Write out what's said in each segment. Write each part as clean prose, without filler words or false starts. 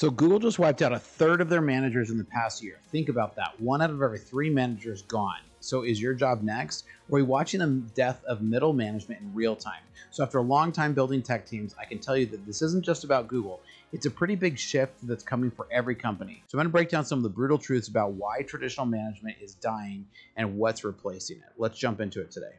So Google just wiped out a third of their managers in the past year. Think about that. 1 out of every 3 managers gone. So is your job next? Or are we watching the death of middle management in real time? So after a long time building tech teams, I can tell you that this isn't just about Google. It's a pretty big shift that's coming for every company. So I'm going to break down some of the brutal truths about why traditional management is dying and what's replacing it. Let's jump into it today.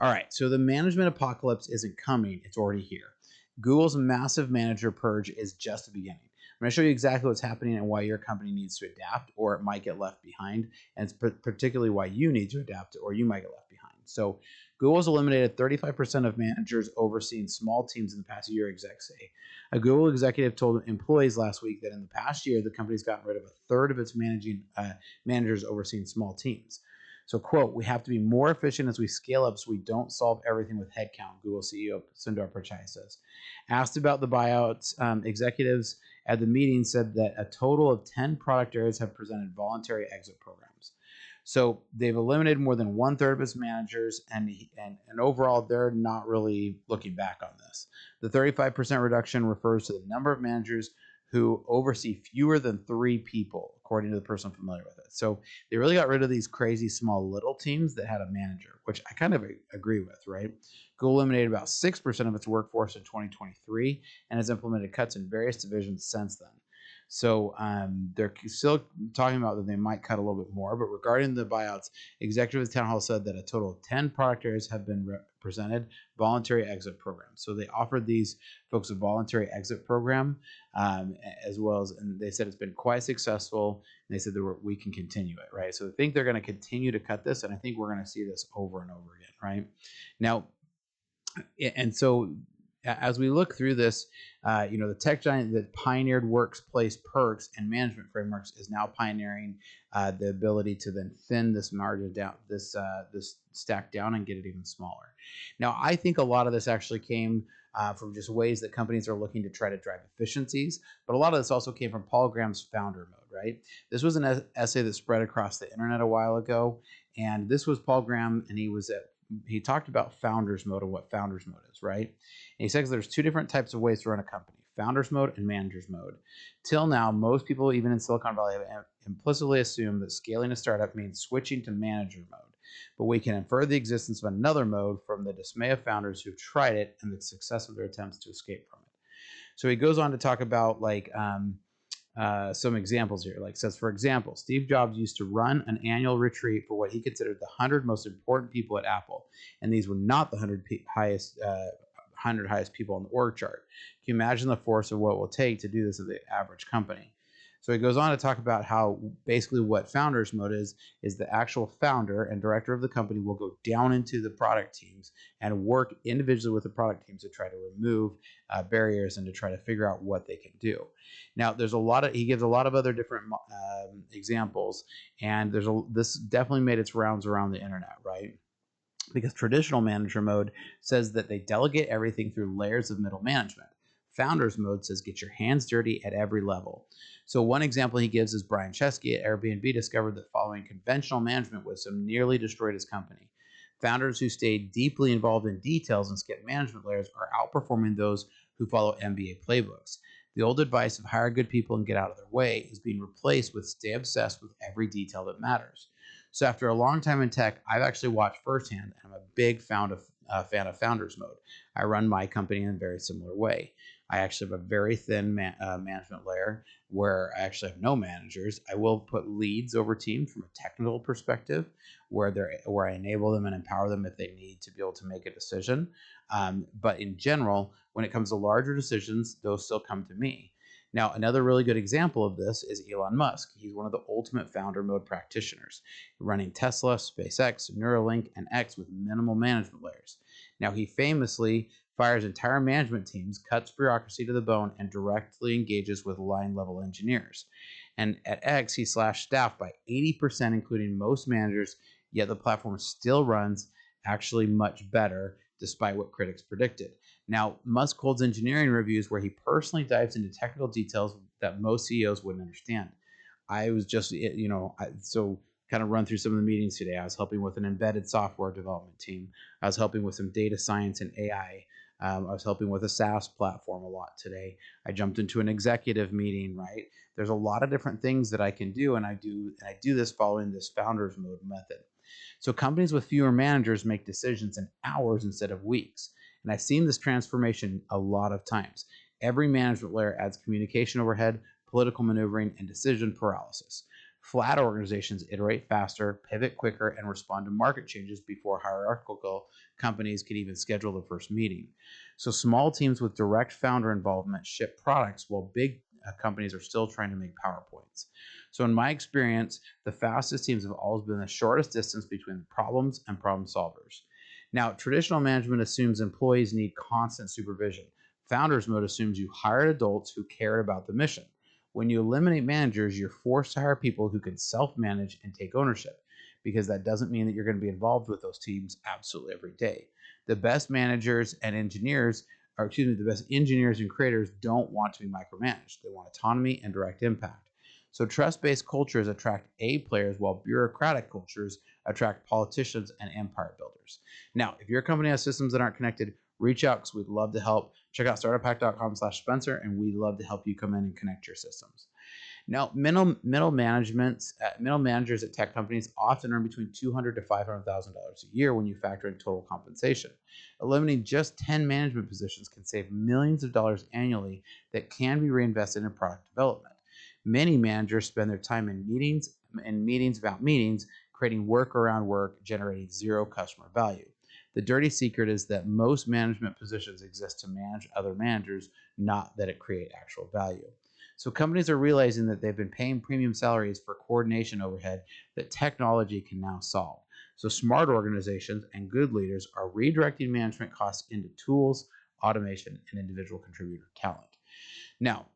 All right, so the management apocalypse isn't coming, it's already here. Google's massive manager purge is just the beginning. I'm going to show you exactly what's happening and why your company needs to adapt or it might get left behind, and it's particularly why you need to adapt or you might get left behind. So Google's eliminated 35% of managers overseeing small teams in the past year, execs say. A Google executive told employees last week that in the past year, the company's gotten rid of a third of its managers overseeing small teams. So, quote, "We have to be more efficient as we scale up so we don't solve everything with headcount," Google CEO Sundar Pichai says. Asked about the buyouts, executives at the meeting said that a total of 10 product areas have presented voluntary exit programs. So they've eliminated more than 1/3 of its managers, and overall, they're not really looking back on this. The 35% reduction refers to the number of managers who oversee fewer than 3 people, according to the person familiar with it. So they really got rid of these crazy small little teams that had a manager, which I kind of agree with, right? Google eliminated about 6% of its workforce in 2023 and has implemented cuts in various divisions since then. So they're still talking about that they might cut a little bit more. But regarding the buyouts, executives at Town Hall said that a total of 10 product areas have been presented voluntary exit programs. So they offered these folks a voluntary exit program as well as, and they said it's been quite successful. And they said that we can continue it, right? So I think they're going to continue to cut this, and I think we're going to see this over and over again, right? Now, and so as we look through this, the tech giant that pioneered workplace perks and management frameworks is now pioneering the ability to then thin this margin down, this stack down, and get it even smaller. Now, I think a lot of this actually came from just ways that companies are looking to try to drive efficiencies, but a lot of this also came from Paul Graham's founder mode, right? This was an essay that spread across the internet a while ago, and this was Paul Graham, and he talked about founders mode and what founders mode is, right? And he says there's 2 different types of ways to run a company, founders mode and managers mode. Till now, most people, even in Silicon Valley, have implicitly assumed that scaling a startup means switching to manager mode. But we can infer the existence of another mode from the dismay of founders who've tried it and the success of their attempts to escape from it. So he goes on to talk about some examples here. Like, says, for example, Steve Jobs used to run an annual retreat for what he considered the 100 most important people at Apple, and these were not the 100 highest people on the org chart. Can you imagine the force of what it will take to do this at the average company? So he goes on to talk about how basically what founders mode is the actual founder and director of the company will go down into the product teams and work individually with the product teams to try to remove barriers and to try to figure out what they can do. Now, he gives a lot of other different examples, and this definitely made its rounds around the internet, right? Because traditional manager mode says that they delegate everything through layers of middle management. Founders mode says get your hands dirty at every level. So one example he gives is Brian Chesky at Airbnb discovered that following conventional management wisdom nearly destroyed his company. Founders who stayed deeply involved in details and skipped management layers are outperforming those who follow MBA playbooks. The old advice of hire good people and get out of their way is being replaced with stay obsessed with every detail that matters. So after a long time in tech, I've actually watched firsthand, and I'm a big fan of founders mode. I run my company in a very similar way. I actually have a very thin management layer where I actually have no managers. I will put leads over teams from a technical perspective where I enable them and empower them if they need to be able to make a decision. But in general, when it comes to larger decisions, those still come to me. Now, another really good example of this is Elon Musk. He's one of the ultimate founder mode practitioners, running Tesla, SpaceX, Neuralink, and X with minimal management layers. Now, he famously fires entire management teams, cuts bureaucracy to the bone, and directly engages with line-level engineers. And at X, he slashed staff by 80%, including most managers, yet the platform still runs actually much better despite what critics predicted. Now, Musk holds engineering reviews where he personally dives into technical details that most CEOs wouldn't understand. I was just, so kind of run through some of the meetings today. I was helping with an embedded software development team. I was helping with some data science and AI. I was helping with a SaaS platform a lot today. I jumped into an executive meeting, right? There's a lot of different things that I can do, and I do this following this founders mode method. So companies with fewer managers make decisions in hours instead of weeks. And I've seen this transformation a lot of times. Every management layer adds communication overhead, political maneuvering, and decision paralysis. Flat organizations iterate faster, pivot quicker, and respond to market changes before hierarchical companies can even schedule the first meeting. So small teams with direct founder involvement ship products while big companies are still trying to make PowerPoints. So in my experience, the fastest teams have always been the shortest distance between problems and problem solvers. Now, traditional management assumes employees need constant supervision. Founders mode assumes you hired adults who cared about the mission. When you eliminate managers, you're forced to hire people who can self-manage and take ownership, because that doesn't mean that you're going to be involved with those teams absolutely every day. The best managers and engineers, or excuse me, the best engineers and creators don't want to be micromanaged. They want autonomy and direct impact. So trust-based cultures attract A players, while bureaucratic cultures attract politicians and empire builders. Now, if your company has systems that aren't connected, reach out because we'd love to help. Check out startuphack.com/Spencer, and we'd love to help you come in and connect your systems. Now, middle managers at tech companies often earn between $200,000 to $500,000 a year when you factor in total compensation. Eliminating just 10 management positions can save millions of dollars annually that can be reinvested in product development. Many managers spend their time in meetings about meetings, creating work around work, generating zero customer value. The dirty secret is that most management positions exist to manage other managers, not that it create actual value. So companies are realizing that they've been paying premium salaries for coordination overhead that technology can now solve. So smart organizations and good leaders are redirecting management costs into tools, automation, and individual contributor talent. Now,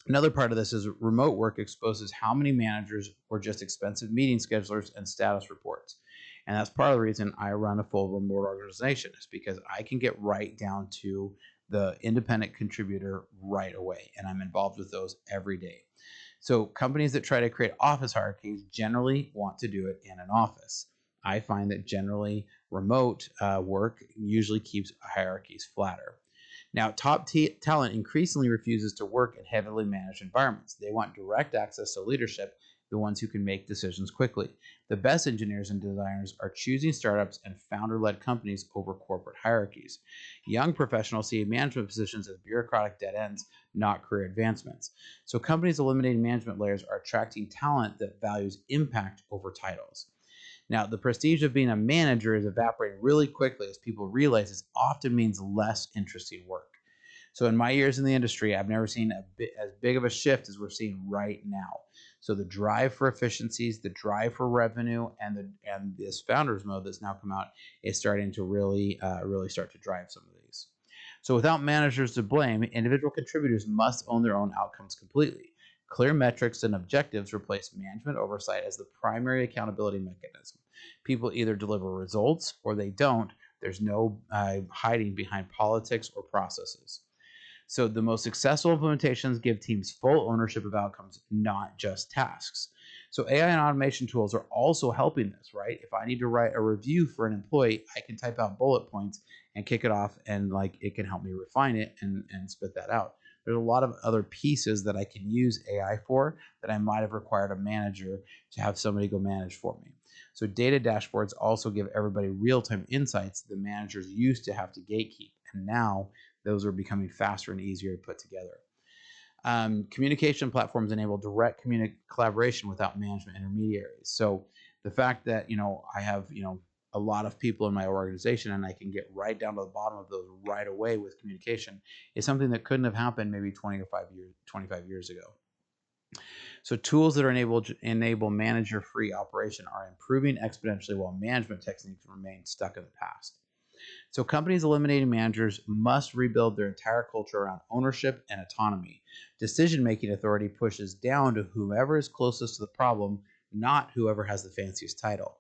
another part of this is remote work exposes how many managers were just expensive meeting schedulers and status reports. And that's part of the reason I run a full remote organization, is because I can get right down to the independent contributor right away. And I'm involved with those every day. So companies that try to create office hierarchies generally want to do it in an office. I find that generally remote work usually keeps hierarchies flatter. Now, top talent increasingly refuses to work in heavily managed environments. They want direct access to leadership, the ones who can make decisions quickly. The best engineers and designers are choosing startups and founder-led companies over corporate hierarchies. Young professionals see management positions as bureaucratic dead ends, not career advancements. So companies eliminating management layers are attracting talent that values impact over titles. Now, the prestige of being a manager is evaporating really quickly as people realize it often means less interesting work. So in my years in the industry, I've never seen as big of a shift as we're seeing right now. So the drive for efficiencies, the drive for revenue, and this founders mode that's now come out is starting to really start to drive some of these. So without managers to blame, individual contributors must own their own outcomes completely. Clear metrics and objectives replace management oversight as the primary accountability mechanism. People either deliver results or they don't. There's no hiding behind politics or processes. So the most successful implementations give teams full ownership of outcomes, not just tasks. So AI and automation tools are also helping this, right? If I need to write a review for an employee, I can type out bullet points and kick it off, and it can help me refine it and spit that out. There's a lot of other pieces that I can use AI for that I might have required a manager to have somebody go manage for me. So data dashboards also give everybody real-time insights the managers used to have to gatekeep, and now those are becoming faster and easier to put together. Communication platforms enable direct collaboration without management intermediaries. So the fact that I have a lot of people in my organization and I can get right down to the bottom of those right away with communication is something that couldn't have happened maybe 25 years ago. So tools that are enable manager-free operation are improving exponentially, while management techniques remain stuck in the past. So companies eliminating managers must rebuild their entire culture around ownership and autonomy. Decision-making authority pushes down to whoever is closest to the problem, not whoever has the fanciest title.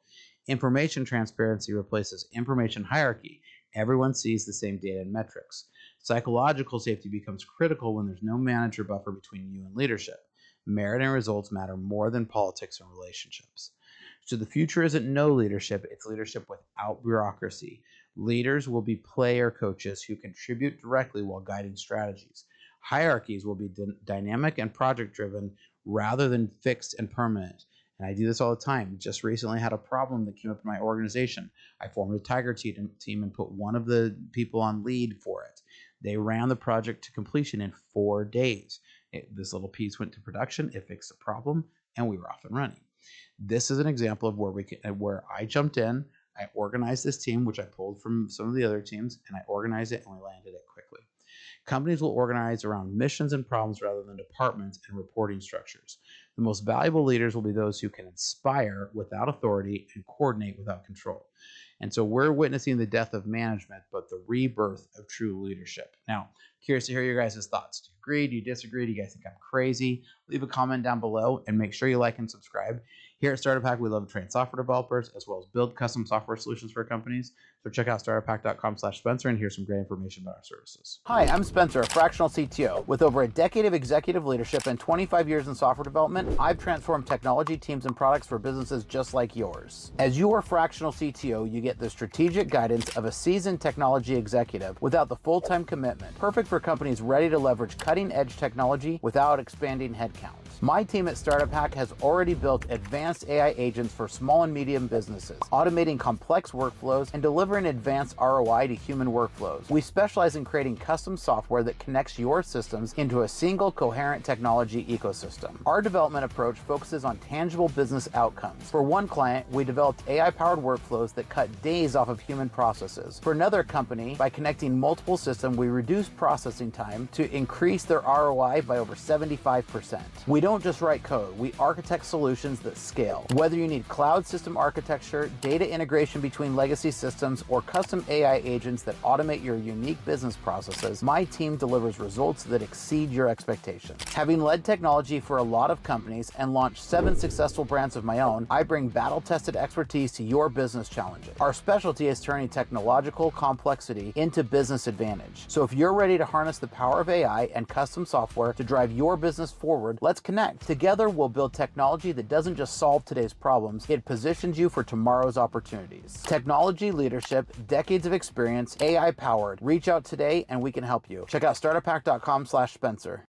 Information transparency replaces information hierarchy. Everyone sees the same data and metrics. Psychological safety becomes critical when there's no manager buffer between you and leadership. Merit and results matter more than politics and relationships. So the future isn't no leadership, it's leadership without bureaucracy. Leaders will be player coaches who contribute directly while guiding strategies. Hierarchies will be dynamic and project driven rather than fixed and permanent. And I do this all the time. Just recently had a problem that came up in my organization. I formed a tiger team and put one of the people on lead for it. They ran the project to completion in 4 days. This little piece went to production, it fixed the problem, and we were off and running. This is an example of where I jumped in, I organized this team, which I pulled from some of the other teams, and I organized it and we landed it quickly. Companies will organize around missions and problems rather than departments and reporting structures. The most valuable leaders will be those who can inspire without authority and coordinate without control. And so we're witnessing the death of management, but the rebirth of true leadership. Now, curious to hear your guys' thoughts. Do you agree? Do you disagree? Do you guys think I'm crazy? Leave a comment down below and make sure you like and subscribe. Here at Startup Hack, we love to train software developers as well as build custom software solutions for companies. So check out startuphack.com/Spencer and here's some great information about our services. Hi, I'm Spencer, a fractional CTO. With over a decade of executive leadership and 25 years in software development, I've transformed technology teams and products for businesses just like yours. As your fractional CTO, you get the strategic guidance of a seasoned technology executive without the full-time commitment. Perfect for companies ready to leverage cutting-edge technology without expanding headcount. My team at Startup Hack has already built advanced AI agents for small and medium businesses, automating complex workflows and delivering advanced ROI to human workflows. We specialize in creating custom software that connects your systems into a single coherent technology ecosystem. Our development approach focuses on tangible business outcomes. For one client, we developed AI-powered workflows that cut days off of human processes. For another company, by connecting multiple systems, we reduced processing time to increase their ROI by over 75%. We don't just write code, we architect solutions that scale. Whether you need cloud system architecture, data integration between legacy systems, or custom AI agents that automate your unique business processes, my team delivers results that exceed your expectations. Having led technology for a lot of companies and launched 7 successful brands of my own, I bring battle-tested expertise to your business challenges. Our specialty is turning technological complexity into business advantage. So if you're ready to harness the power of AI and custom software to drive your business forward, let's connect. Together, we'll build technology that doesn't just solve today's problems, it positions you for tomorrow's opportunities. Technology leadership, decades of experience, AI powered. Reach out today and we can help you. Check out startuphack.com/Spencer.